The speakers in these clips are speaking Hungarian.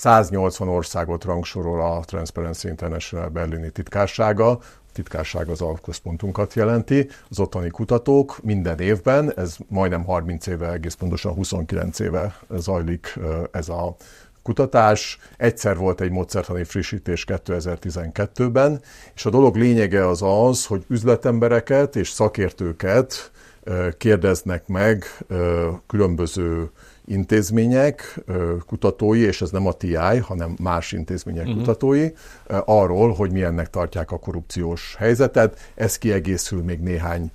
180 országot rangsorol a Transparency International berlini titkársága. A titkárság az alközpontunkat jelenti. Az ottani kutatók minden évben, ez majdnem 30 éve, egész pontosan 29 éve zajlik ez a kutatás. Egyszer volt egy módszertani frissítés 2012-ben, és a dolog lényege az, hogy üzletembereket és szakértőket kérdeznek meg különböző intézmények kutatói, és ez nem a TI, hanem más intézmények kutatói, arról, hogy milyennek tartják a korrupciós helyzetet. Ez kiegészül még néhány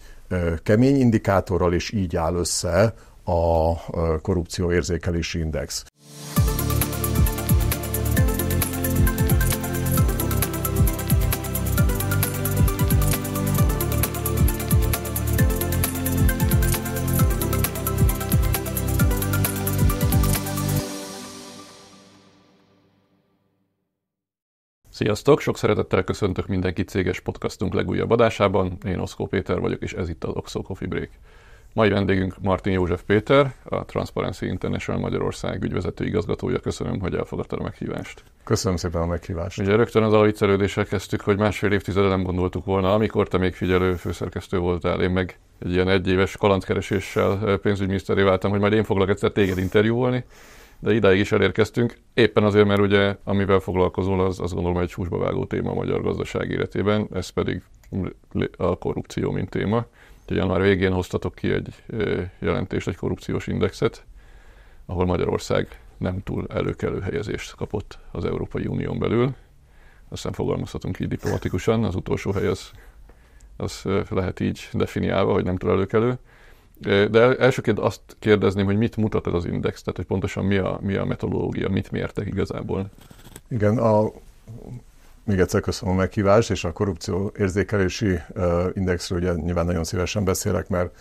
kemény indikátorral, és így áll össze a korrupció érzékelési index. Sziasztok! Sok szeretettel köszöntök mindenkit céges podcastunk legújabb adásában. Én Oszkó Péter vagyok, és ez itt az Oxo Coffee Break. Mai vendégünk Martin József Péter, a Transparency International Magyarország ügyvezető igazgatója. Köszönöm, hogy elfogadtad a meghívást. Köszönöm szépen a meghívást. Ugye rögtön az alviccelődéssel kezdtük, hogy másfél évtizede nem gondoltuk volna, amikor te még figyelő főszerkesztő voltál, én meg egy ilyen egyéves kalandkereséssel pénzügyminiszterré váltam, hogy majd én foglak egyszer téged interjúolni. De idáig is elérkeztünk, éppen azért, mert ugye, amivel foglalkozol, az azt gondolom egy húsba vágó téma a magyar gazdaság életében, ez pedig a korrupció, mint téma. Úgyhogy január végén hoztatok ki egy jelentést, egy korrupciós indexet, ahol Magyarország nem túl előkelő helyezést kapott az Európai Unión belül. Aztán fogalmazhatunk így diplomatikusan, az utolsó hely az lehet így definiálva, hogy nem túl előkelő. De elsőként azt kérdezném, hogy mit mutat ez az index, tehát hogy pontosan mi a metodológia, mit mértek igazából? Igen, még egyszer köszönöm a meghívást, és a korrupció érzékelési indexről ugye nyilván nagyon szívesen beszélek, mert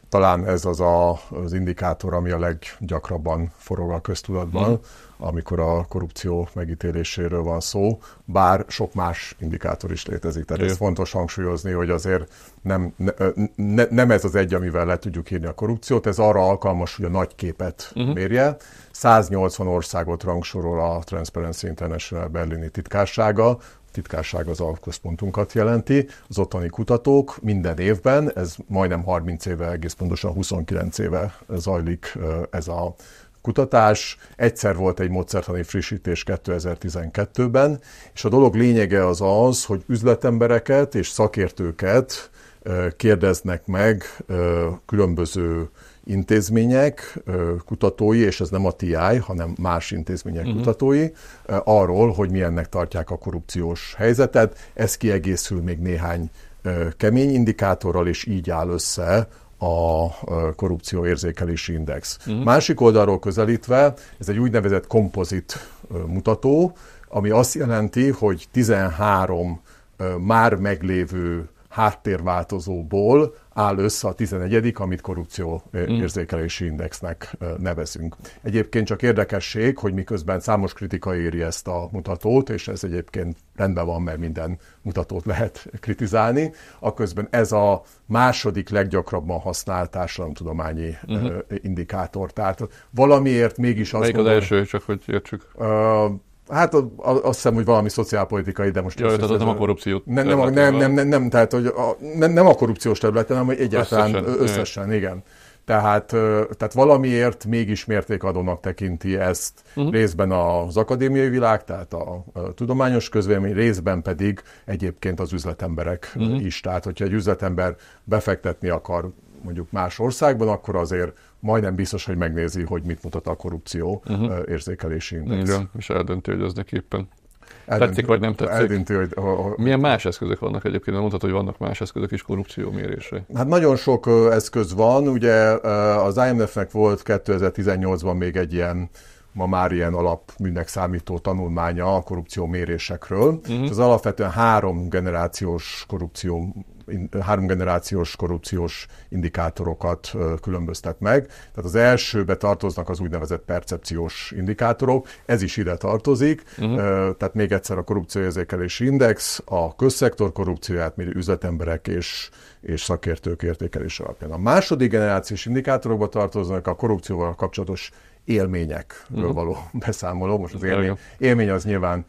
talán ez az indikátor, ami a leggyakrabban forog a köztudatban, amikor a korrupció megítéléséről van szó, bár sok más indikátor is létezik. Tehát ez fontos hangsúlyozni, hogy azért nem ez az egy, amivel le tudjuk írni a korrupciót, ez arra alkalmas, hogy a nagy képet mérje. 180 országot rangsorol a Transparency International berlini titkársága. A titkárság az alközpontunkat jelenti. Az ottani kutatók minden évben, ez majdnem 30 éve, egész pontosan 29 éve zajlik ez a kutatás. Egyszer volt egy módszertani frissítés 2012-ben, és a dolog lényege az, hogy üzletembereket és szakértőket kérdeznek meg különböző intézmények kutatói, és ez nem a TI, hanem más intézmények kutatói, arról, hogy milyennek tartják a korrupciós helyzetet. Ez kiegészül még néhány kemény indikátorral, és így áll össze a korrupció érzékelési index. Másik oldalról közelítve, ez egy úgynevezett kompozit mutató, ami azt jelenti, hogy 13 már meglévő háttérváltozóból áll össze a 11., amit korrupció érzékelési indexnek nevezünk. Egyébként csak érdekesség, hogy miközben számos kritika éri ezt a mutatót, és ez egyébként rendben van, mert minden mutatót lehet kritizálni, akközben ez a második leggyakrabban használt társadalomtudományi indikátor. Tehát valamiért mégis azt mondom... Melyik az első, csak hogy értsük? Hát azt hiszem, hogy valami szociálpolitikai, de most... Jaj, tehát nem a korrupció nem, tehát hogy nem a korrupciós területen, hanem egyáltalán összesen, igen. Tehát valamiért mégis mértékadónak tekinti ezt részben az akadémiai világ, tehát a tudományos közvélemény, részben pedig egyébként az üzletemberek is. Tehát, hogyha egy üzletember befektetni akar mondjuk más országban, akkor azért majdnem biztos, hogy megnézi, hogy mit mutat a korrupció érzékelési index. Igen, és eldönti, hogy az neki éppen tetszik, vagy nem tetszik. Eldönti, hogy milyen más eszközök vannak egyébként? Mondhatod, hogy vannak más eszközök is korrupció mérésre. Hát nagyon sok eszköz van. Ugye az IMF-nek volt 2018-ban még egy ilyen, ma már ilyen alapműnek számító tanulmánya a korrupció mérésekről. Ez alapvetően három generációs korrupciós indikátorokat különböztet meg. Tehát az elsőbe tartoznak az úgynevezett percepciós indikátorok, ez is ide tartozik. Tehát még egyszer a korrupcióérzékelési index, a közszektor korrupcióját méri üzletemberek és szakértők értékelés alapján. A második generációs indikátorokba tartoznak a korrupcióval kapcsolatos élményekről való beszámoló. Most az élmény az nyilván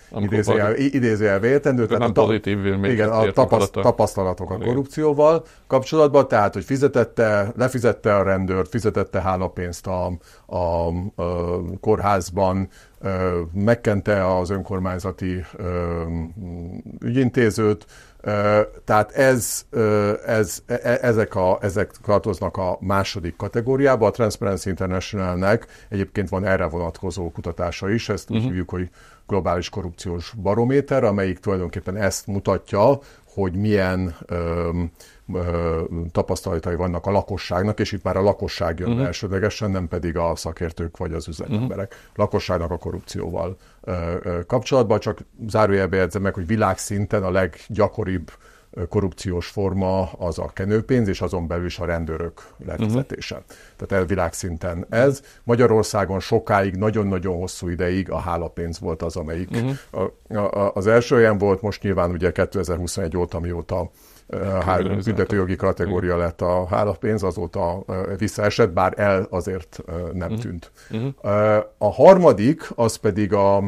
idézőjelbe értendő. Tehát nem pozitív élmény. Igen, a tapasztalatok a korrupcióval kapcsolatban, tehát, hogy lefizette a rendőrt, fizetette hálapénzt a kórházban, megkente az önkormányzati ügyintézőt, tehát ezek tartoznak a második kategóriába. A Transparency Internationalnek egyébként van erre vonatkozó kutatása is, ezt úgy hívjuk, hogy globális korrupciós barométer, amelyik tulajdonképpen ezt mutatja, hogy milyen tapasztalatai vannak a lakosságnak, és itt már a lakosság jön elsődlegesen, nem pedig a szakértők vagy az üzletemberek. Lakosságnak a korrupcióval kapcsolatban, csak zárójelbe jegyzem meg, hogy világszinten a leggyakoribb korrupciós forma az a kenőpénz, és azon belül is a rendőrök lefizetése. Tehát világszinten ez. Magyarországon sokáig, nagyon-nagyon hosszú ideig a hálapénz volt az, amelyik az első olyan volt, most nyilván ugye 2021 óta, mióta büntetőjogi kategória lett a hálapénz, azóta visszaesett, bár azért nem tűnt. A harmadik, az pedig a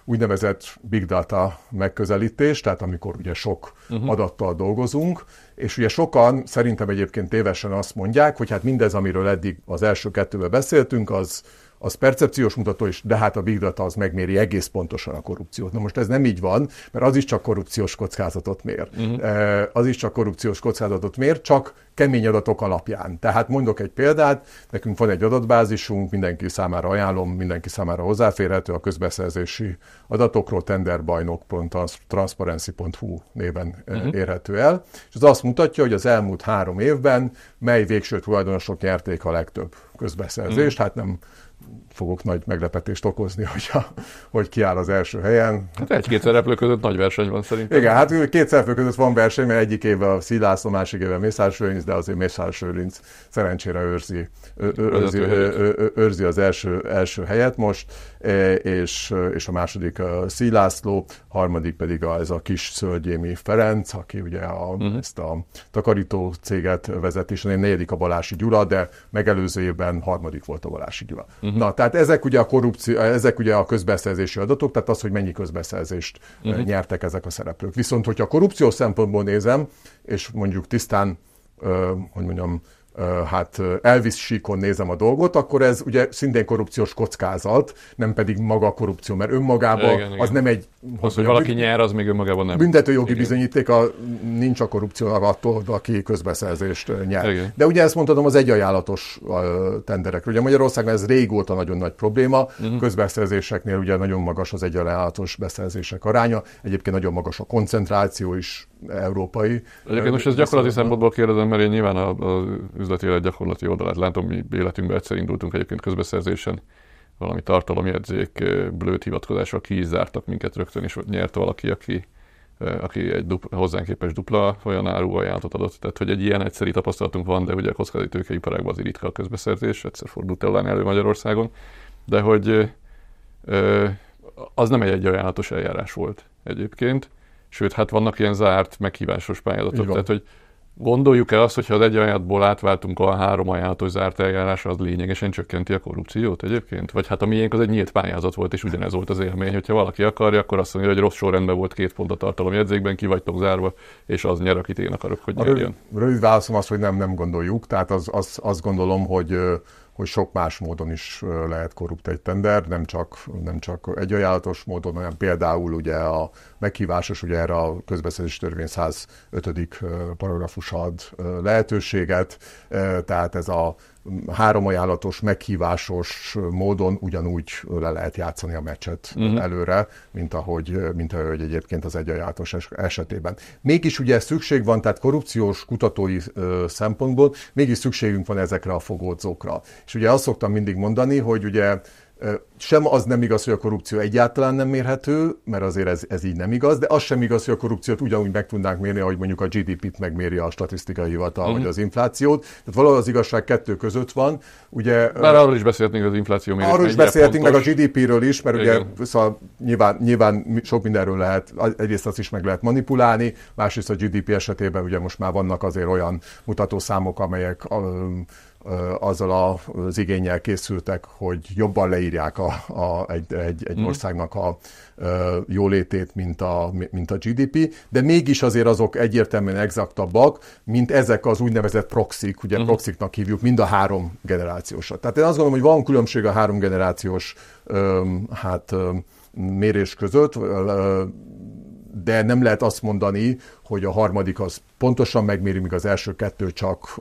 úgynevezett big data megközelítés, tehát amikor ugye sok adattal dolgozunk, és ugye sokan szerintem egyébként tévesen azt mondják, hogy hát mindez, amiről eddig az első kettőben beszéltünk, az percepciós mutató is, de hát a big data az megméri egész pontosan a korrupciót. Na most ez nem így van, mert az is csak korrupciós kockázatot mér. Az is csak korrupciós kockázatot mér, csak kemény adatok alapján. Tehát mondok egy példát, nekünk van egy adatbázisunk, mindenki számára ajánlom, mindenki számára hozzáférhető a közbeszerzési adatokról, tenderbajnok.transparency.hu néven érhető el, és az azt mutatja, hogy az elmúlt 3 évben mely végső tulajdonosok nyerték a legtöbb közbeszerzést, hát nem fogok nagy meglepetést okozni, hogy ki áll az első helyen. Hát egy-két szereplő között nagy verseny van szerintem. Igen, hát 2 szereplő között van verseny, mert egyik évben a Szilászló, másik évben Mészáros-Lőrinc, de azért Mészáros-Lőrinc szerencsére őrzi az első helyet most, és a második a Szilászló, harmadik pedig ez a kis Szölgyémi Ferenc, aki ugye ezt a takarító céget vezet, és a 4. a Balási Gyula, de megelőző évben 3. volt a Balási Gyula. Na, tehát ezek ugye a korrupció, ezek ugye a közbeszerzési adatok, tehát az, hogy mennyi közbeszerzést nyertek ezek a szereplők. Viszont, hogyha a korrupció szempontból nézem, és mondjuk tisztán, Elvis síkon nézem a dolgot, akkor ez ugye szintén korrupciós kockázat, nem pedig maga a korrupció, mert önmagában az nem egy... hogy valaki nyer, az még önmagában nem. Büntetőjogi bizonyítéka nincs a korrupciónak attól, aki közbeszerzést nyer. Igen. De ugye ezt mondhatom az egyajánlatos tenderekről. Ugye Magyarországon ez régóta nagyon nagy probléma, közbeszerzéseknél ugye nagyon magas az egyajánlatos beszerzések aránya, egyébként nagyon magas a koncentráció is európai. Egyébként most ezt gyakorlati szempontból kérdezem, mert én nyilván az üzleti élet gyakorlati oldalát látom, mi életünkben egyszer indultunk egyébként közbeszerzésen, valami tartalomjegyzék, blöd hivatkozással ki is zártak minket rögtön, és nyert valaki, aki egy hozzánk képes dupla olyan áruajánlatot adott. Tehát, hogy egy ilyen egyszeri tapasztalatunk van, de ugye a kockázati tőkeiparágban azért ritka a közbeszerzés, egyszer fordult elő Magyarországon, de hogy az nem egy ajánlatos eljárás volt egyébként. Sőt, hát vannak ilyen zárt, meghívásos pályázatok. Tehát, hogy gondoljuk-e azt, hogyha az egy ajánlatból átváltunk a 3 ajánlatos zárt eljárásra, az lényegesen csökkenti a korrupciót egyébként? Vagy hát a miénk az egy nyílt pályázat volt, és ugyanez volt az élmény. Hogyha valaki akarja, akkor azt mondja, hogy rossz sorrendben volt 2 pont a tartalomjegyzékben, ki vagytok zárva, és az nyer, akit én akarok, hogy nyerjön. Rövid válaszom az, hogy nem gondoljuk. Tehát azt gondolom, hogy sok más módon is lehet korrupt egy tender, nem csak egy ajánlatos módon, hanem például ugye a meghívásos, ugye erre a közbeszerzési törvény 105. paragrafus ad lehetőséget, tehát ez a 3 ajánlatos, meghívásos módon ugyanúgy le lehet játszani a meccset előre, mint ahogy egyébként az egy ajánlatos esetében. Mégis ugye szükség van, tehát korrupciós kutatói szempontból mégis szükségünk van ezekre a fogódzókra. És ugye azt szoktam mindig mondani, hogy ugye sem az nem igaz, hogy a korrupció egyáltalán nem mérhető, mert azért ez így nem igaz, de az sem igaz, hogy a korrupciót ugyanúgy meg tudnánk mérni, ahogy mondjuk a GDP-t megméri a statisztikai hivatal, vagy az inflációt. Tehát valahol az igazság 2 között van. Ugye, bár arról is beszélhetünk, az infláció mérés. Arról is beszélhetünk, meg a GDP-ről is, mert ugye szóval nyilván sok mindenről lehet, egyrészt azt is meg lehet manipulálni, másrészt a GDP esetében ugye most már vannak azért olyan mutatószámok, amelyek azzal az igénnyel készültek, hogy jobban leírják egy országnak a jólétét, mint a GDP, de mégis azért azok egyértelműen exaktabbak, mint ezek az úgynevezett proxik, ugye proxiknak hívjuk, mind a 3 generációsat. Tehát én azt gondolom, hogy van különbség a 3 generációs mérés között, de nem lehet azt mondani, hogy a harmadik az pontosan megméri, míg az első 2 csak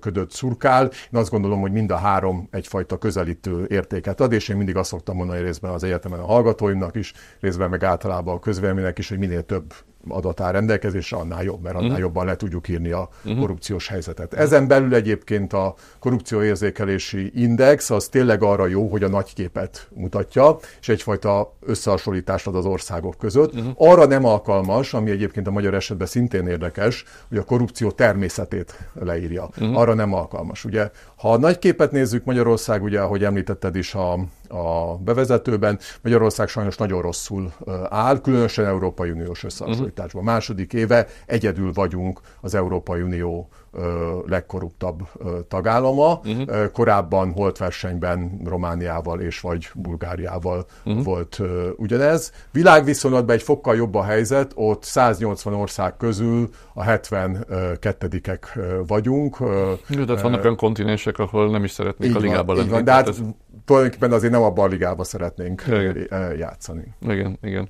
ködöt szurkál. Én azt gondolom, hogy mind a 3 egyfajta közelítő értéket ad, és én mindig azt szoktam mondani részben az egyetemen a hallgatóimnak is, részben meg általában a közvéleménynek is, hogy minél több adat áll rendelkezésre, annál jobb, mert annál jobban le tudjuk írni a korrupciós helyzetet. Ezen belül egyébként a korrupcióérzékelési index az tényleg arra jó, hogy a nagy képet mutatja, és egyfajta összehasonlítást ad az országok között. Arra nem alkalmas, ami egyébként a magyar esetben szintén érdekes, hogy a korrupció természetét leírja. Arra nem alkalmas. Ugye, ha a nagy képet nézzük, Magyarország, ugye, ahogy említetted is a bevezetőben, Magyarország sajnos nagyon rosszul áll, különösen Európai Uniós összehasonlításban. Második éve egyedül vagyunk az Európai Unió legkorruptabb tagállama. Korábban holtversenyben Romániával és vagy Bulgáriával volt ugyanez. Világviszonylatban egy fokkal jobb a helyzet, ott 180 ország közül a 72-ek vagyunk. Tehát vannak olyan kontinensek, ahol nem is szeretnénk a ligában lenni. Van, de hát tulajdonképpen azért nem abban a ligában szeretnénk játszani. Igen.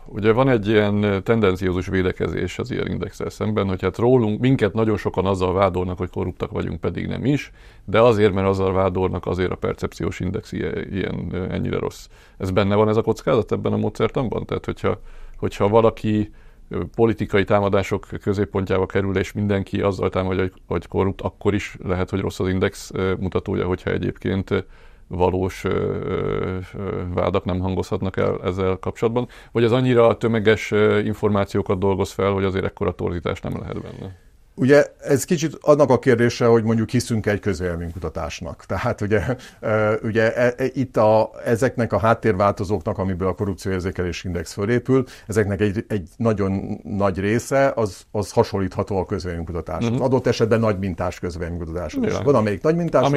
Ugye van egy ilyen tendenciózus védekezés az ilyen indexel szemben, hogy hát minket nagyon sokan azzal vádolnak, hogy korruptak vagyunk, pedig nem is, de azért, mert azzal vádolnak, azért a percepciós index ennyire rossz. Ez benne van ez a kockázat ebben a módszertanban? Tehát, hogyha valaki politikai támadások középpontjába kerül, és mindenki azzal támadja, hogy korrupt, akkor is lehet, hogy rossz az index mutatója, hogyha egyébként valós vádak nem hangozhatnak el ezzel kapcsolatban? Vagy ez annyira tömeges információkat dolgoz fel, hogy azért ekkora torzítás nem lehet benne? Ugye ez kicsit annak a kérdése, hogy mondjuk hiszünk egy közvéleménykutatásnak. Tehát ugye itt ezeknek a háttérváltozóknak, amiből a korrupcióérzékelési index fölépül, ezeknek egy nagyon nagy része az hasonlítható a közvéleménykutatáshoz. Adott esetben nagy mintás közvéleménykutatáshoz. Van amelyik nagy mintás,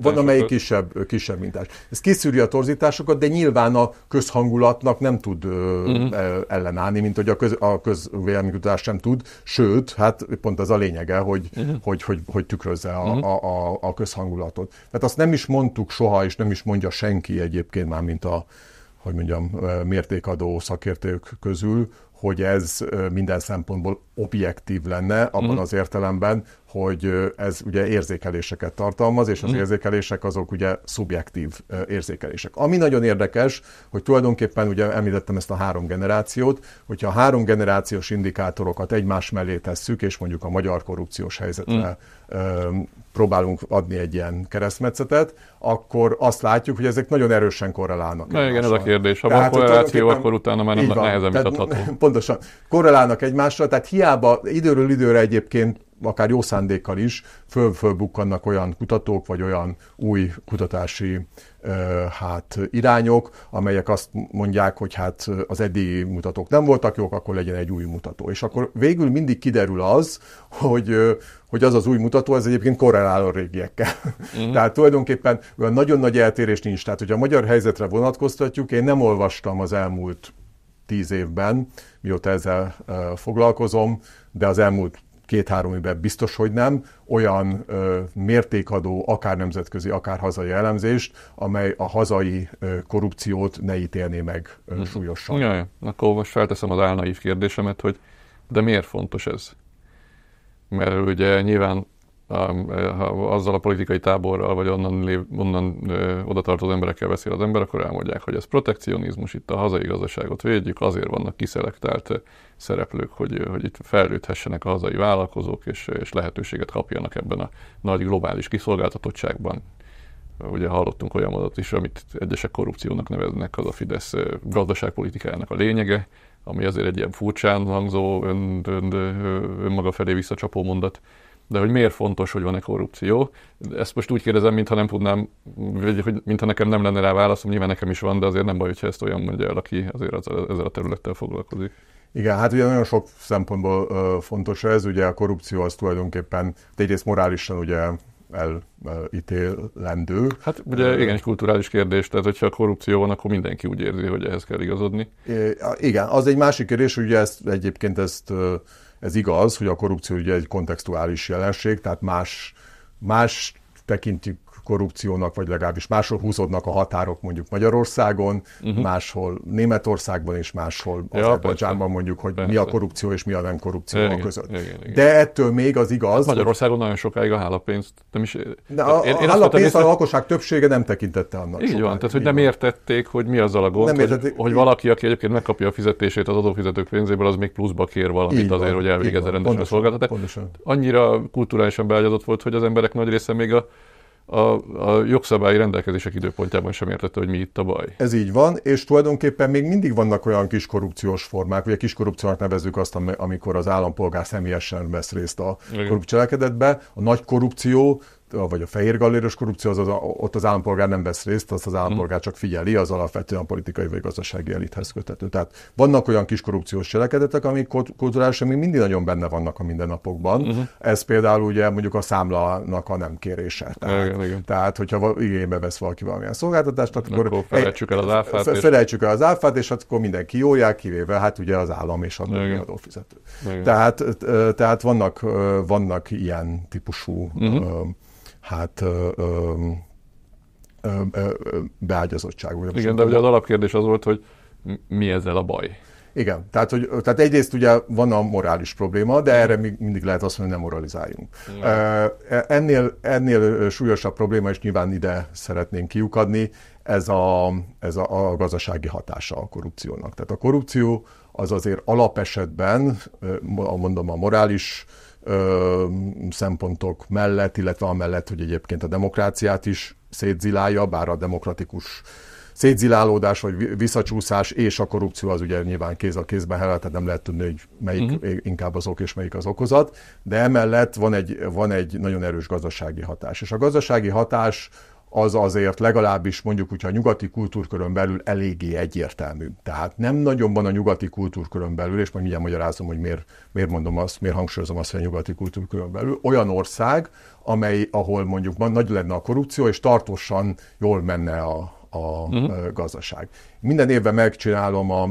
van amelyik kisebb mintás. Ez kiszűri a torzításokat, de nyilván a közhangulatnak nem tud ellenállni, mint hogy a közvéleménykutatás sem tud, sőt, hát pont az a lényege, hogy tükrözze a közhangulatot. Tehát azt nem is mondtuk soha, és nem is mondja senki egyébként már, mint mértékadó szakértők közül, hogy ez minden szempontból objektív lenne, abban az értelemben, hogy ez ugye érzékeléseket tartalmaz, és az érzékelések azok ugye szubjektív érzékelések. Ami nagyon érdekes, hogy tulajdonképpen ugye említettem ezt a 3 generációt, hogyha a 3 generációs indikátorokat egymás mellé tesszük, és mondjuk a magyar korrupciós helyzetre próbálunk adni egy ilyen keresztmetszetet, akkor azt látjuk, hogy ezek nagyon erősen korrelálnak. Na igen, ez a kérdés. Ha van korreláció, akkor utána már nem nehezen vitatható. Pontosan. Korrelálnak egymással, tehát hiába időről időre egyébként akár jó szándékkal is fölbukkannak olyan kutatók, vagy olyan új kutatási irányok, amelyek azt mondják, hogy hát az eddigi mutatók nem voltak jók, akkor legyen egy új mutató. És akkor végül mindig kiderül az, hogy az az új mutató, ez egyébként korrelál a régiekkel. Tehát tulajdonképpen olyan nagyon nagy eltérés nincs. Tehát, hogy a magyar helyzetre vonatkoztatjuk, én nem olvastam az elmúlt 10 évben, mióta ezzel foglalkozom, de az elmúlt 2-3 évben biztos, hogy nem, olyan mértékadó, akár nemzetközi, akár hazai elemzést, amely a hazai korrupciót ne ítélné meg súlyosan. Jaj, akkor most felteszem az álnaív kérdésemet, hogy de miért fontos ez? Mert ugye nyilván azzal a politikai táborral, vagy onnan oda tartozó emberekkel beszél az ember, akkor elmondják, hogy ez protekcionizmus, itt a hazai gazdaságot védjük, azért vannak kiszelektált szereplők, hogy itt fejlődhessenek a hazai vállalkozók, és lehetőséget kapjanak ebben a nagy globális kiszolgáltatottságban. Ugye hallottunk olyan mondatot is, amit egyesek korrupciónak neveznek, az a Fidesz gazdaságpolitikájának a lényege, ami azért egy ilyen furcsán hangzó, önmaga felé visszacsapó mondat. De hogy miért fontos, hogy van-e korrupció? Ezt most úgy kérdezem, mintha nem tudnám, hogy mintha nekem nem lenne rá válaszom, nyilván nekem is van, de azért nem baj, hogyha ezt olyan mondja el, aki azért ezzel a területtel foglalkozik. Igen, hát ugye nagyon sok szempontból fontos ez, ugye a korrupció az tulajdonképpen egyrészt morálisan ugye elítélendő. Hát ugye igen, egy kulturális kérdés, tehát hogyha korrupció van, akkor mindenki úgy érzi, hogy ehhez kell igazodni. Igen, az egy másik kérdés, ugye ez igaz, hogy a korrupció ugye egy kontextuális jelenség, tehát más tekintik korrupciónak, vagy legalábbis máshol húzódnak a határok mondjuk Magyarországon, máshol Németországban és máshol Azerbajdzsánban mondjuk, hogy mi a korrupció és mi a nem korrupció között. Igen. De ettől még az igaz... Magyarországon nagyon sokáig a hálapénzt nem is... De a hálapénzt a lakosság többsége nem tekintette annak. Így van, tehát hogy nem értették, hogy mi azzal a gond, hogy valaki, aki egyébként megkapja a fizetését az adófizetők pénzéből, az még pluszba kér valamit azért, hogy elvégezze rendesen a szolgáltatást. Annyira kulturálisan beágyazott volt, hogy az emberek nagy része még a jogszabályi rendelkezések időpontjában sem értette, hogy mi itt a baj. Ez így van, és tulajdonképpen még mindig vannak olyan kis korrupciós formák, ugye kis korrupciónak nevezzük azt, amikor az állampolgár személyesen vesz részt a korrupciócselekedetbe. A nagy korrupció, vagy a fehér galléros korrupció, ott az állampolgár nem vesz részt, azt az állampolgár csak figyeli, az alapvetően a politikai vagy gazdasági elithez köthető. Tehát vannak olyan kis korrupciós cselekedetek, amik kulturálisan még mindig nagyon benne vannak a mindennapokban. Ez például ugye mondjuk a számlának a nem kérése. Tehát hogyha igénybe vesz valaki valamilyen szolgáltatást, akkor felejtsük el az áfát, és akkor mindenki jólják, kivéve hát ugye az állam és a adófizető. Tehát vannak ilyen típusú beágyazottság. Igen, de ugye az alapkérdés az volt, hogy mi ezzel a baj? Igen, tehát egyrészt ugye van a morális probléma, de erre mindig lehet azt mondani, hogy nem moralizáljunk. Ennél súlyosabb probléma, és nyilván ide szeretnénk kiukadni, ez a gazdasági hatása a korrupciónak. Tehát a korrupció az azért alapesetben, mondom, a morális szempontok mellett, illetve amellett, hogy egyébként a demokráciát is szétzilálja, bár a demokratikus szétzilálódás vagy visszacsúszás és a korrupció az ugye nyilván kéz a kézben hel, tehát nem lehet tudni, hogy melyik inkább az ok és melyik az okozat, de emellett van egy nagyon erős gazdasági hatás. És a gazdasági hatás az azért legalábbis mondjuk, hogyha a nyugati kultúrkörön belül eléggé egyértelmű. Tehát nem nagyon van a nyugati kultúrkörön belül, és majd mindjárt magyarázom, hogy miért mondom azt, miért hangsúlyozom azt, hogy a nyugati kultúrkörön belül, olyan ország, ahol mondjuk nagy lenne a korrupció, és tartósan jól menne a gazdaság. Minden évben megcsinálom a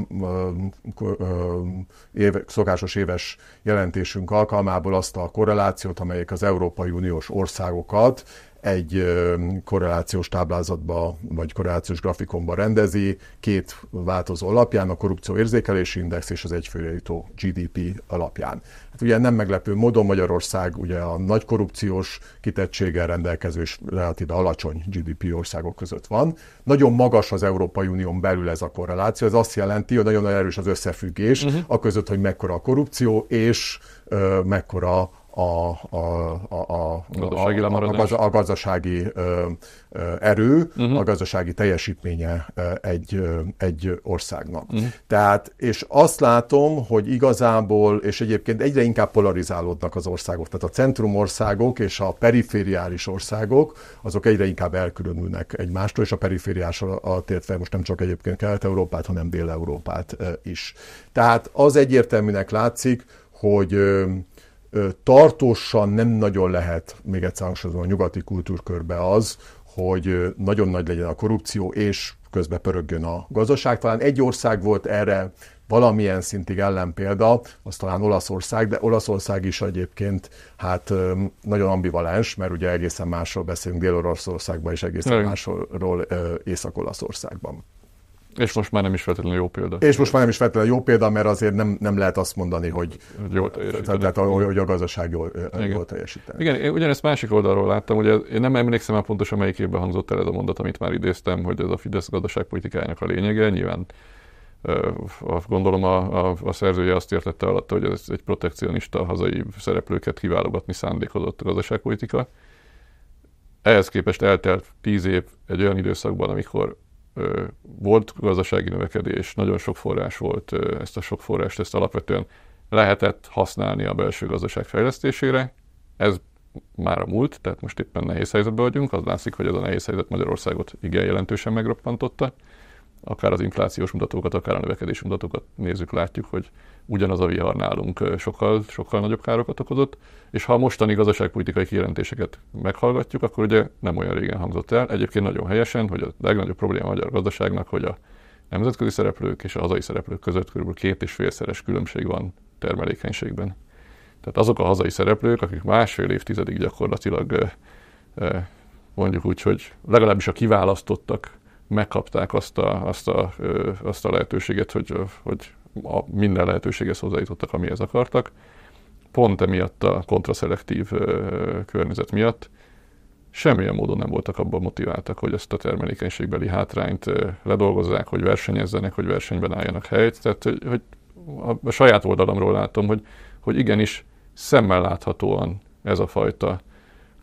szokásos éves jelentésünk alkalmából azt a korrelációt, amelyik az Európai Uniós országokat egy korrelációs táblázatba, vagy korrelációs grafikonba rendezi, két változó alapján, a korrupció érzékelési index és az egyfőre jutó GDP alapján. Hát ugye nem meglepő módon Magyarország ugye a nagy korrupciós kitettséggel rendelkező és relatíve alacsony GDP országok között van. Nagyon magas az Európai Unión belül ez a korreláció, ez azt jelenti, hogy nagyon erős az összefüggés a között, hogy mekkora a korrupció és mekkora a gazdasági erő, a gazdasági teljesítménye egy országnak. Tehát, és azt látom, hogy igazából, és egyébként egyre inkább polarizálódnak az országok, tehát a centrumországok és a perifériális országok, azok egyre inkább elkülönülnek egymástól, és a perifériás alatt értve most nem csak egyébként Kelet-Európát, hanem Dél-Európát is. Tehát az egyértelműnek látszik, hogy tartósan nem nagyon lehet, még egyszer hangsúlyozom, a nyugati kultúrkörbe az, hogy nagyon nagy legyen a korrupció, és közben pörögjön a gazdaság. Talán egy ország volt erre valamilyen szintig ellenpélda, az talán Olaszország, de Olaszország is egyébként hát nagyon ambivalens, mert ugye egészen másról beszélünk Dél-Olaszországban, és egészen másról Észak-Olaszországban. És most már nem is feltétlenül jó példa. És most már nem is feltétlenül jó példa, mert azért nem lehet azt mondani, hogy a gazdaság jól teljesíteni. Igen, én ugyanezt másik oldalról láttam, ugye én nem emlékszem már pontosan melyik évben hangzott el ez a mondat, amit már idéztem, hogy ez a Fidesz gazdaságpolitikájának a lényege. Nyilván gondolom a szerzője azt értette alatt, hogy ez egy protekcionista hazai szereplőket kiválogatni szándékozott a gazdaságpolitika. Ehhez képest eltelt 10 év egy olyan időszakban, amikor volt gazdasági növekedés, nagyon sok forrás volt, ezt a sok forrást ezt alapvetően lehetett használni a belső gazdaság fejlesztésére. Ez már a múlt, tehát most éppen nehéz helyzetben vagyunk, az látszik, hogy ez a nehéz helyzet Magyarországot igen jelentősen megroppantotta. akár az inflációs mutatókat, akár a növekedési mutatókat nézzük, látjuk, hogy ugyanaz a vihar nálunk sokkal nagyobb károkat okozott, és ha a mostani gazdaságpolitikai kijelentéseket meghallgatjuk, akkor ugye nem olyan régen hangzott el, egyébként nagyon helyesen, hogy a legnagyobb probléma a magyar gazdaságnak, hogy a nemzetközi szereplők és a hazai szereplők között kb. 2,5-szeres különbség van termelékenységben. Tehát azok a hazai szereplők, akik másfél évtizedig gyakorlatilag mondjuk úgy, hogy legalábbis a kiválasztottak megkapták azt a lehetőséget, hogy minden lehetőséghez hozzájutottak, amihez akartak. Pont emiatt a kontraszelektív környezet miatt semmilyen módon nem voltak abban motiváltak, hogy ezt a termelékenységbeli hátrányt ledolgozzák, hogy versenyezzenek, hogy versenyben álljanak helyt. Tehát, hogy a saját oldalamról látom, hogy igenis szemmel láthatóan ez a fajta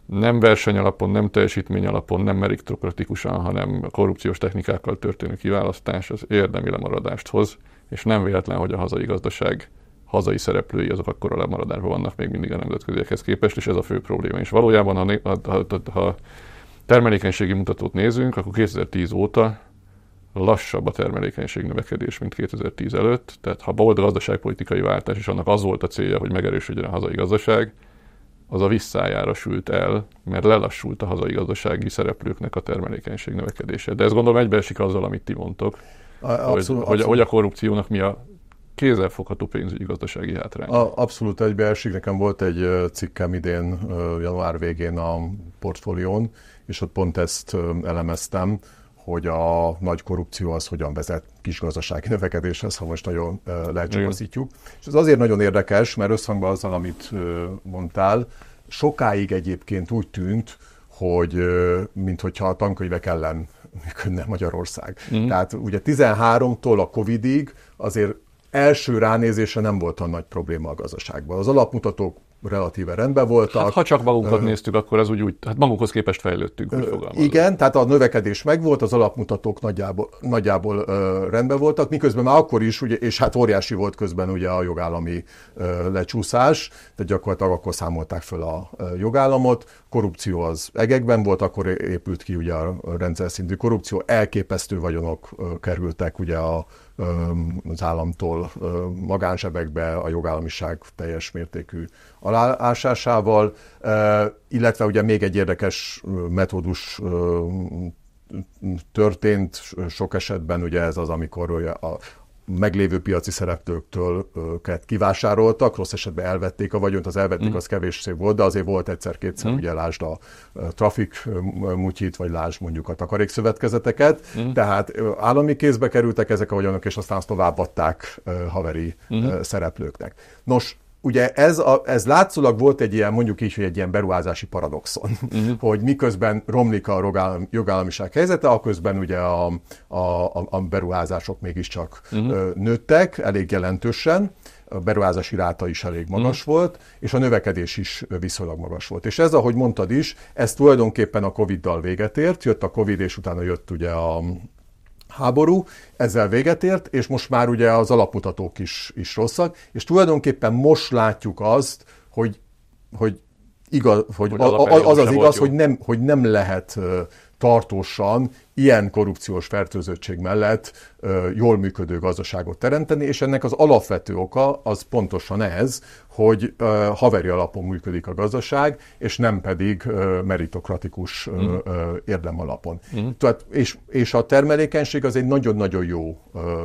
nem versenyalapon, nem teljesítmény alapon, nem meritokratikusan, hanem korrupciós technikákkal történő kiválasztás az érdemi lemaradást hoz, és nem véletlen, hogy a hazai gazdaság hazai szereplői azok akkora lemaradásban vannak még mindig a nemzetköziekhez képest, és ez a fő probléma. És valójában, ha termelékenységi mutatót nézünk, akkor 2010 óta lassabb a termelékenység növekedés, mint 2010 előtt. Tehát ha volt gazdaságpolitikai váltás, és annak az volt a célja, hogy megerősödjön a hazai gazdaság, az a visszájára sült el, mert lelassult a hazai gazdasági szereplőknek a termelékenység növekedése. De ez gondolom egybeesik azzal, amit ti mondtok, hogy a korrupciónak mi a kézzelfogható pénzügyi gazdasági hátrány. Abszolút egybeesik. Nekem volt egy cikkem idén, január végén a Portfólión, és ott pont ezt elemeztem, hogy a nagy korrupció az hogyan vezet kis gazdasági növekedéshez, ha most nagyon lecsapaszítjuk. És ez azért nagyon érdekes, mert összhangban azzal, amit mondtál, sokáig egyébként úgy tűnt, hogy minthogyha a tankönyvek ellen működne Magyarország. Tehát ugye 13-tól a Covidig azért első ránézésre nem volt olyan nagy probléma a gazdaságban. Az alapmutatók relatíve rendben voltak. Hát, ha csak magunkat néztük, akkor ez úgy, hát magunkhoz képest fejlődtünk. Igen, tehát a növekedés megvolt, az alapmutatók nagyjából rendben voltak, miközben már akkor is, ugye, és hát óriási volt közben ugye a jogállami lecsúszás, tehát gyakorlatilag akkor számolták föl a jogállamot, korrupció az egekben volt, akkor épült ki ugye a rendszer szintű korrupció, elképesztő vagyonok kerültek ugye az államtól magánsebekbe, a jogállamiság teljes mértékű aláásásával, illetve ugye még egy érdekes metódus történt sok esetben, ugye ez az, amikor a meglévő piaci szereplőktől kivásároltak, rossz esetben elvették a vagyont, az elvették, az kevéssé volt, de azért volt egyszer-kétszer, ugye lásd a trafik mutyit, vagy lásd mondjuk a takarékszövetkezeteket, tehát állami kézbe kerültek ezek a vagyonok, és aztán azt továbbadták haveri szereplőknek. Nos, ugye ez látszólag volt egy ilyen, mondjuk így, hogy egy ilyen beruházási paradoxon, hogy miközben romlik a jogállamiság helyzete, aközben ugye a beruházások mégiscsak nőttek elég jelentősen, a beruházási ráta is elég magas volt, és a növekedés is viszonylag magas volt. És ez, ahogy mondtad is, ez tulajdonképpen a Covid-dal véget ért, jött a Covid, és utána jött ugye a háború, ezzel véget ért, és most már ugye az alapmutatók is rosszak, és tulajdonképpen most látjuk azt, hogy igaz, az az igaz, hogy nem lehet tartósan ilyen korrupciós fertőzöttség mellett jól működő gazdaságot teremteni, és ennek az alapvető oka az pontosan ez, hogy haveri alapon működik a gazdaság, és nem pedig meritokratikus érdem alapon. És a termelékenység az egy nagyon-nagyon jó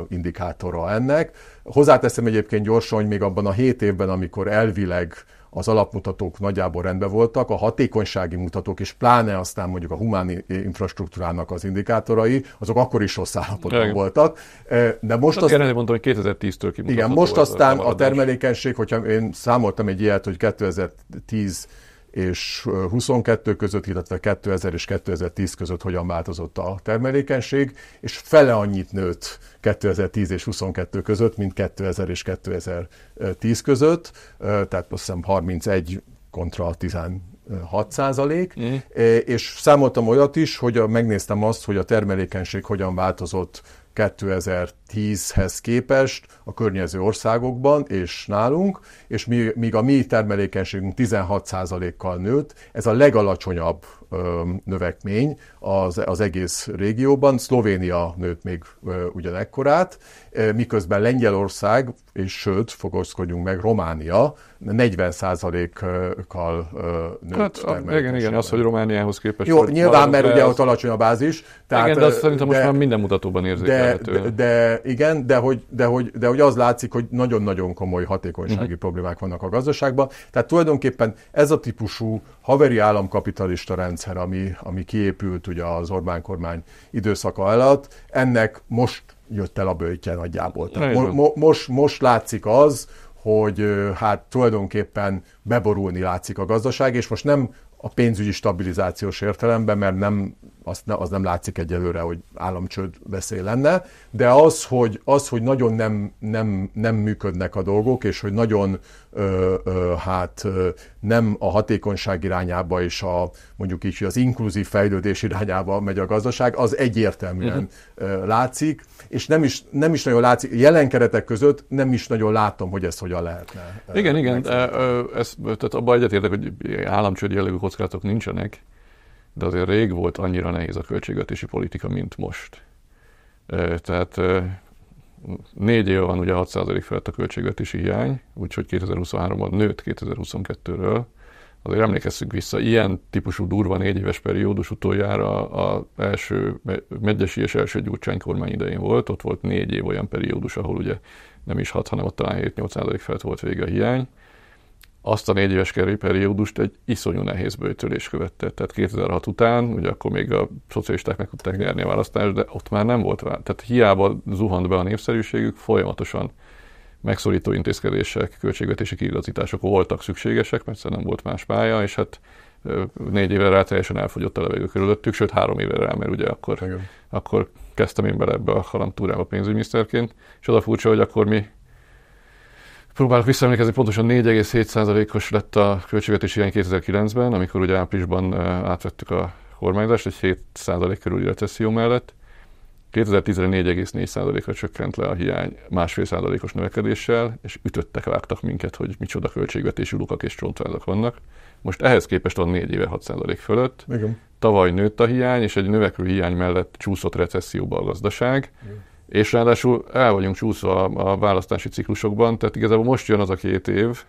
indikátora ennek. Hozzáteszem egyébként gyorsan, hogy még abban a 7 évben, amikor elvileg az alapmutatók nagyjából rendben voltak, a hatékonysági mutatók, és pláne aztán mondjuk a humán infrastruktúrának az indikátorai, azok akkor is rossz állapotban voltak. De most azt mondom, hogy 2010-től kimutatható. Igen, most aztán a termelékenység, hogyha én számoltam egy ilyet, hogy 2010 és 22 között, illetve 2000 és 2010 között hogyan változott a termelékenység, és fele annyit nőtt 2010 és 22 között, mint 2000 és 2010 között, tehát azt hiszem 31 kontra 16%, és számoltam olyat is, hogy megnéztem azt, hogy a termelékenység hogyan változott 2010-hez képest a környező országokban és nálunk, és míg a mi termelékenységünk 16%-kal nőtt, ez a legalacsonyabb növekmény az egész régióban. Szlovénia nőtt még ugyanekkorát, miközben Lengyelország, és sőt, fokozkodjunk meg, Románia 40%-kal nőtt. Hát, igen, az, hogy Romániához képest... Jó, nyilván, mert ugye ott alacsony a bázis. Tehát, igen, de azt szerintem most már minden mutatóban érzékelhető. De hogy az látszik, hogy nagyon-nagyon komoly hatékonysági problémák vannak a gazdaságban. Tehát tulajdonképpen ez a típusú haveri államkapitalista rendszer, ami kiépült ugye az Orbán kormány időszaka alatt, ennek most jött el a böjtje nagyjából. Most látszik az, hogy hát tulajdonképpen beborulni látszik a gazdaság, és most nem a pénzügyi stabilizációs értelemben, mert az nem látszik egyelőre, hogy államcsőd veszély lenne, de az, hogy nagyon nem működnek a dolgok, és hogy nagyon nem a hatékonyság irányába és mondjuk így, hogy az inkluzív fejlődés irányába megy a gazdaság, az egyértelműen látszik, és nem is nagyon látszik, jelen keretek között nem is nagyon látom, hogy ezt hogyan lehetne. Igen, tehát abban egyetértek, hogy államcsőd jellegű kockázatok nincsenek, de azért rég volt annyira nehéz a költségvetési politika, mint most. Tehát 4 éve van ugye 6% felett a költségvetési hiány, úgyhogy 2023-ban nőtt 2022-ről. Azért emlékezzünk vissza, ilyen típusú durva 4 éves periódus utoljára az első Medgyessy és első Gyurcsány kormány idején volt. Ott volt 4 év olyan periódus, ahol ugye nem is 6, hanem ott talán 7-8% felett volt vége a hiány. Azt a 4 éves periódust egy iszonyú nehéz böjtölés követte. Tehát 2006 után, ugye akkor még a szocialisták meg tudták nyerni a választást, de ott már nem volt. Tehát hiába zuhant be a népszerűségük, folyamatosan megszorító intézkedések, költségvetési kiigazítások voltak szükségesek, mert nem volt más pálya, és hát 4 évre rá teljesen elfogyott a levegő körülöttük, sőt 3 évre rá, mert ugye akkor kezdtem én bele ebbe a halamtúrába pénzügyminiszterként, és az a furcsa, hogy akkor mi próbálok visszaemlékezni, pontosan 4,7%-os lett a költségvetési hiány 2009-ben, amikor ugye áprilisban átvettük a kormányzást, egy 7% körüli recesszió mellett. 2010-re 4,4%-ra csökkent le a hiány 1,5%-os növekedéssel, és vágtak minket, hogy micsoda költségvetési lukak és csontvázak vannak. Most ehhez képest van 4 éve 6% fölött. Igen. Tavaly nőtt a hiány, és egy növekvő hiány mellett csúszott recesszióba a gazdaság. Igen. És ráadásul el vagyunk csúszva a választási ciklusokban, tehát igazából most jön az a 2 év,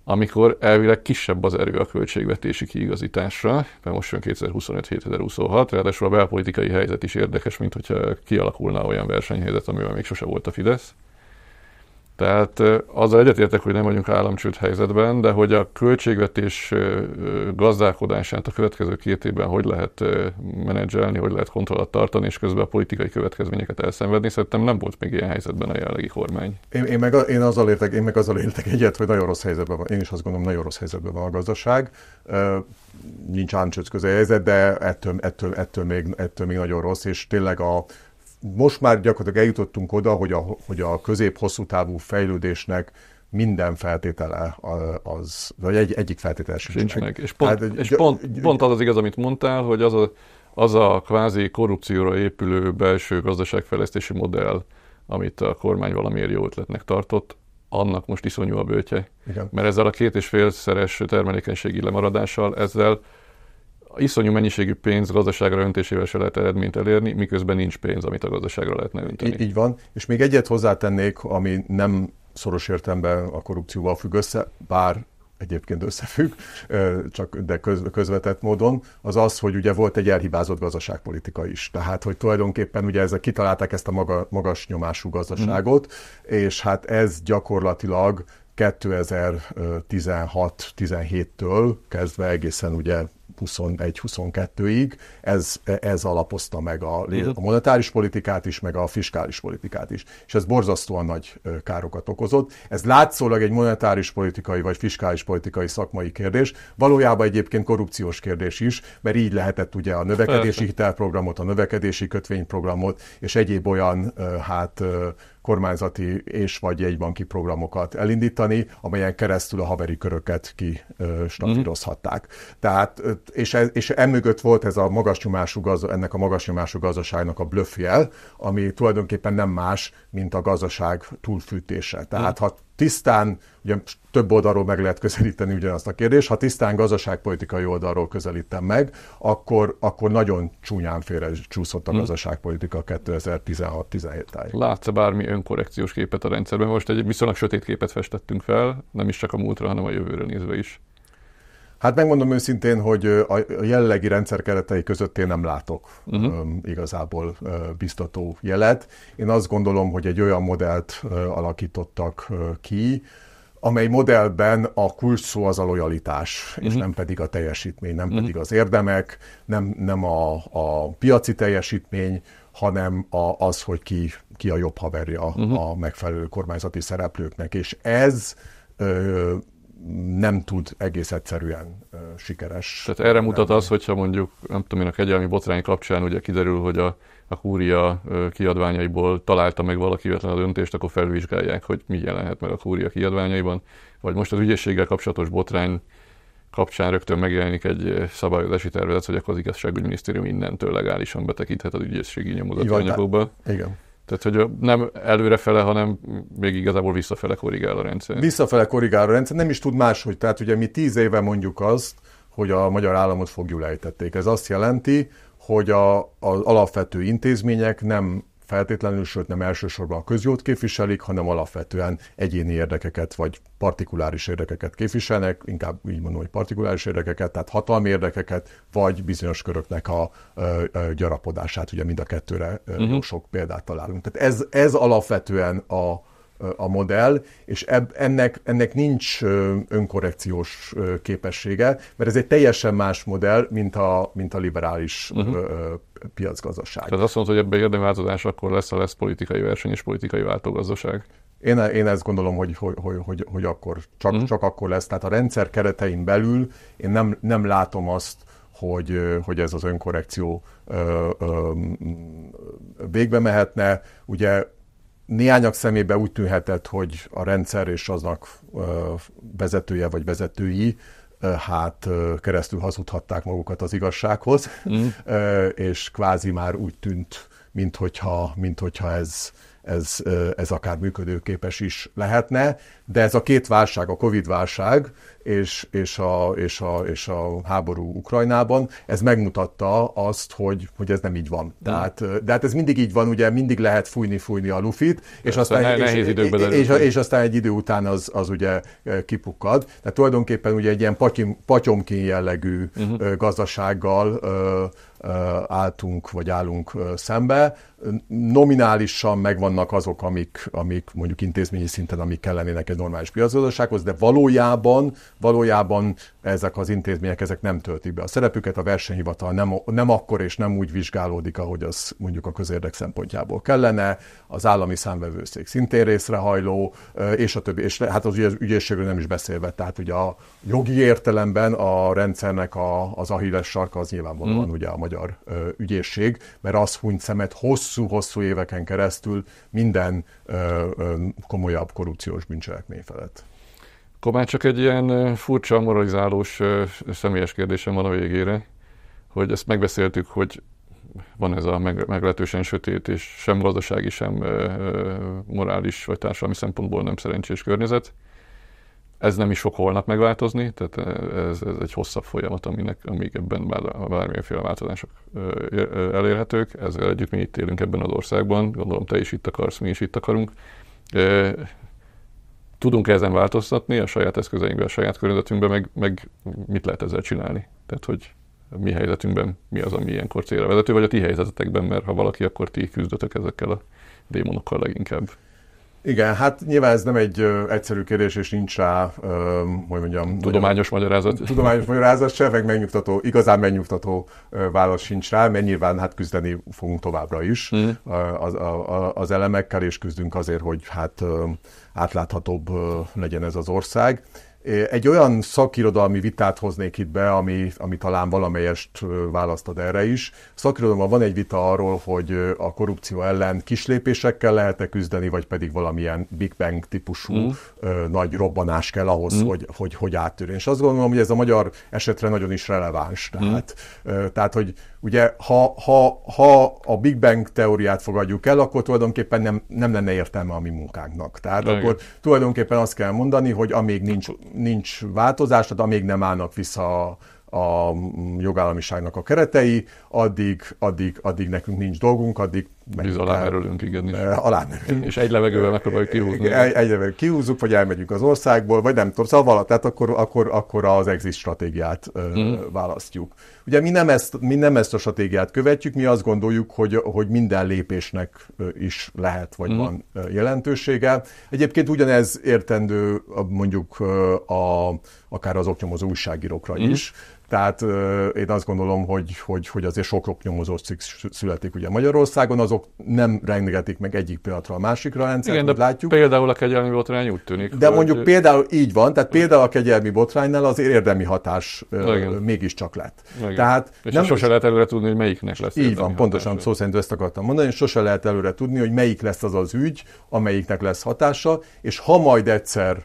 amikor elvileg kisebb az erő a költségvetési kiigazításra, mert most jön 2025-2026, ráadásul a belpolitikai helyzet is érdekes, mint hogyha kialakulna olyan versenyhelyzet, amivel még sose volt a Fidesz. Tehát azzal egyetértek, hogy nem vagyunk államcsőd helyzetben, de hogy a költségvetés gazdálkodását a következő 2 évben hogy lehet menedzselni, hogy lehet kontrollat tartani, és közben a politikai következményeket elszenvedni, szerintem nem volt még ilyen helyzetben a jelenlegi kormány. Én meg azzal értek egyet, hogy nagyon rossz helyzetben van. Én is azt gondolom, nagyon rossz helyzetben van a gazdaság. Nincs államcsőd közeli helyzet, de ettől még nagyon rossz, és tényleg most már gyakorlatilag eljutottunk oda, hogy a közép-hosszú távú fejlődésnek minden feltétele vagy egyik feltétele sincs meg. És pont az igaz, amit mondtál, hogy az a kvázi korrupcióra épülő belső gazdaságfejlesztési modell, amit a kormány valamiért jó ötletnek tartott, annak most iszonyú a böjtje. Igen. Mert ezzel a 2,5-szeres termelékenységi lemaradással, ezzel iszonyú mennyiségű pénz gazdaságra öntésével se lehet eredményt elérni, miközben nincs pénz, amit a gazdaságra lehetne önteni. Így van, és még egyet hozzátennék, ami nem szoros értelemben a korrupcióval függ össze, bár egyébként összefügg, de közvetett módon, az, hogy ugye volt egy elhibázott gazdaságpolitika is. Tehát, hogy tulajdonképpen ugye ezek kitalálták ezt a magas nyomású gazdaságot, és hát ez gyakorlatilag 2016-17-től kezdve egészen ugye 21-22-ig ez alapozta meg a monetáris politikát is, meg a fiskális politikát is. És ez borzasztóan nagy károkat okozott. Ez látszólag egy monetáris politikai vagy fiskális politikai szakmai kérdés, valójában egyébként korrupciós kérdés is, mert így lehetett ugye a növekedési hitelprogramot, a növekedési kötvényprogramot és egyéb olyan kormányzati és vagy jegybanki programokat elindítani, amelyen keresztül a haveri köröket kistafírozhatták. Tehát és emögött volt ez ennek a magas nyomású gazdaságnak a blöffjel, ami tulajdonképpen nem más, mint a gazdaság túlfűtése. Tehát ha tisztán, ugye több oldalról meg lehet közelíteni ugyanazt a kérdést, ha tisztán gazdaságpolitikai oldalról közelítem meg, akkor nagyon csúnyán félre csúszott a gazdaságpolitika 2016-17 tájék. Látsz-e bármi önkorrekciós képet a rendszerben? Most egy viszonylag sötét képet festettünk fel, nem is csak a múltra, hanem a jövőre nézve is. Hát megmondom őszintén, hogy a jelenlegi rendszer keretei között én nem látok igazából biztató jelet. Én azt gondolom, hogy egy olyan modellt alakítottak ki, amely modellben a kulcsszó az a lojalitás, és nem pedig a teljesítmény, nem pedig az érdemek, nem a piaci teljesítmény, hanem az, hogy ki a jobb haverja a megfelelő kormányzati szereplőknek. És ez nem tud egész egyszerűen sikeres. Tehát erre mutat az, hogyha mondjuk, nem tudom én, a kegyelmi botrány kapcsán ugye kiderül, hogy a kúria kiadványaiból találta meg valaki véletlen a döntést, akkor felvizsgálják, hogy mi jelenhet meg a kúria kiadványaiban. Vagy most az ügyészséggel kapcsolatos botrány kapcsán rögtön megjelenik egy szabályozási tervezet, hogy akkor az igazságügyminisztérium innentől legálisan betekinthet az ügyészségi nyomozati anyagokba. Igen. Tehát, hogy nem előrefele, hanem még igazából visszafele korrigál a rendszer. Visszafele korrigál a rendszer, nem is tud máshogy. Tehát ugye mi 10 éve mondjuk azt, hogy a magyar államot foglyul ejtették. Ez azt jelenti, hogy az alapvető intézmények nem feltétlenül, sőt nem elsősorban a közjót képviselik, hanem alapvetően egyéni érdekeket vagy partikuláris érdekeket képviselnek, inkább így mondom, hogy partikuláris érdekeket, tehát hatalmi érdekeket, vagy bizonyos köröknek a gyarapodását, ugye mind a kettőre jó sok példát találunk. Tehát ez alapvetően a modell, és ennek nincs önkorrekciós képessége, mert ez egy teljesen más modell, mint a liberális piacgazdaság. Tehát azt mondod, hogy ebben érdemváltozás akkor lesz politikai verseny és politikai váltógazdaság? Én ezt gondolom, hogy akkor, csak akkor lesz. Tehát a rendszer keretein belül én nem látom azt, hogy ez az önkorrekció végbe mehetne. Ugye néhányak szemében úgy tűnhetett, hogy a rendszer és aznak vezetője vagy vezetői keresztül hazudhatták magukat az igazsághoz, és kvázi már úgy tűnt, minthogyha ez akár működőképes is lehetne, de ez a két válság, a Covid-válság és a háború Ukrajnában, ez megmutatta azt, hogy ez nem így van. De hát ez mindig így van, ugye mindig lehet fújni a lufit, és aztán egy idő után az ugye kipukkad. Tehát tulajdonképpen ugye egy ilyen patyomkin jellegű gazdasággal állunk szembe. Nominálisan megvannak azok, amik mondjuk intézményi szinten, amik kellenének egy normális piacgazdasághoz, de valójában ezek az intézmények nem töltik be a szerepüket, a versenyhivatal nem akkor és nem úgy vizsgálódik, ahogy az mondjuk a közérdek szempontjából kellene, az állami számvevőszék szintén részrehajló, és a többi, és hát az ügyészségről nem is beszélve, tehát ugye a jogi értelemben a rendszernek az Achilles sarka az nyilvánvalóan ugye a magyar ügyészség, mert az hunyt szemet hosszú éveken keresztül minden komolyabb korrupciós bűncselekmény felett. Akkor már csak egy ilyen furcsa, moralizálós személyes kérdésem van a végére, hogy ezt megbeszéltük, hogy van ez a meglehetősen sötét és sem gazdasági, sem morális vagy társadalmi szempontból nem szerencsés környezet. Ez nem is fog holnap megváltozni, tehát ez egy hosszabb folyamat, amíg ebben bármilyenféle változások elérhetők. Ezzel együtt mi itt élünk ebben az országban, gondolom te is itt akarsz, mi is itt akarunk. Tudunk ezen változtatni a saját eszközeinkben, a saját környezetünkben, meg mit lehet ezzel csinálni? Tehát, hogy a mi helyzetünkben mi az, ami ilyenkor célra vezető, vagy a ti helyzetetekben, mert ha valaki, akkor ti küzdötök ezekkel a démonokkal leginkább. Igen, hát nyilván ez nem egy egyszerű kérdés, és nincs rá, hogy mondjam... Tudományos magyarázat. Tudományos magyarázat se, meg igazán megnyugtató válasz sincs rá, mert nyilván hát küzdeni fogunk továbbra is az elemekkel, és küzdünk azért, hogy hát átláthatóbb legyen ez az ország. Egy olyan szakirodalmi vitát hoznék itt be, ami talán valamelyest választ ad erre is. Szakirodalomban van egy vita arról, hogy a korrupció ellen kislépésekkel lehet-e küzdeni, vagy pedig valamilyen Big Bang típusú nagy robbanás kell ahhoz, hogy áttörjön. És azt gondolom, hogy ez a magyar esetre nagyon is releváns. Tehát hogy ugye, ha a Big Bang teóriát fogadjuk el, akkor tulajdonképpen nem lenne értelme a mi munkánknak. Tehát akkor tulajdonképpen azt kell mondani, hogy amíg nincs változás, tehát amíg nem állnak vissza a jogállamiságnak a keretei, addig nekünk nincs dolgunk, addig alámerülünk, igen. Alámerülünk. És egy levegővel megpróbáljuk kihúzni. Egy levegővel kihúzzuk, vagy elmegyünk az országból, vagy nem tudom, szóval tehát akkor az exit stratégiát választjuk. Ugye mi nem ezt a stratégiát követjük, mi azt gondoljuk, hogy minden lépésnek is lehet, vagy van jelentősége. Egyébként ugyanez értendő mondjuk akár az oknyomozó újságírókra is. Tehát én azt gondolom, hogy azért sok oknyomozó cikk születik ugye Magyarországon, azok nem rengetik meg egyik pillanatra a másikra a rendszert, igen, de látjuk. Például a kegyelmi botrány úgy tűnik. De mondjuk például így van, tehát például a kegyelmi botránynál azért érdemi hatás mégiscsak lett. Tehát és sose lehet előre tudni, hogy melyiknek lesz. Így van, pontosan szó szerint ezt akartam mondani, és sose lehet előre tudni, hogy melyik lesz az az ügy, amelyiknek lesz hatása, és ha majd egyszer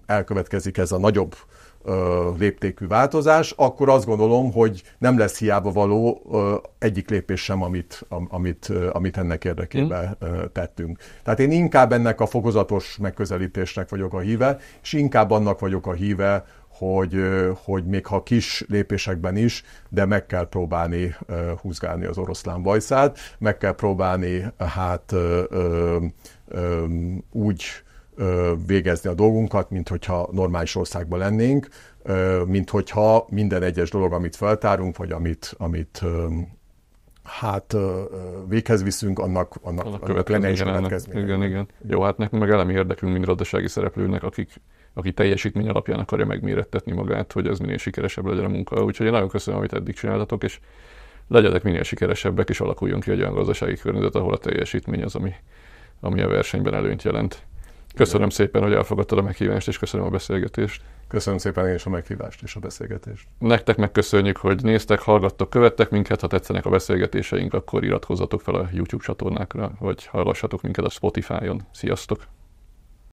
elkövetkezik ez a nagyobb léptékű változás, akkor azt gondolom, hogy nem lesz hiába való egyik lépés sem, amit ennek érdekében tettünk. Tehát én inkább ennek a fokozatos megközelítésnek vagyok a híve, és inkább annak vagyok a híve, hogy még ha kis lépésekben is, de meg kell próbálni húzgálni az oroszlán bajszát, meg kell próbálni úgy végezni a dolgunkat, mint hogyha normális országban lennénk, mint hogyha minden egyes dolog, amit feltárunk, vagy amit véghez viszünk, annak lenne is következménye. Igen. Jó, hát nekünk meg elemi érdekünk, mint gazdasági szereplőnek, aki teljesítmény alapján akarja megmérettetni magát, hogy ez minél sikeresebb legyen a munka. Úgyhogy én nagyon köszönöm, amit eddig csináltatok, és legyetek minél sikeresebbek, és alakuljon ki egy olyan gazdasági környezet, ahol a teljesítmény az, ami a versenyben előnyt jelent. Köszönöm szépen, hogy elfogadtad a meghívást, és köszönöm a beszélgetést. Köszönöm szépen én is a meghívást és a beszélgetést. Nektek megköszönjük, hogy néztek, hallgattok, követtek minket. Ha tetszenek a beszélgetéseink, akkor iratkozzatok fel a YouTube csatornákra, vagy hallgassatok minket a Spotify-on. Sziasztok!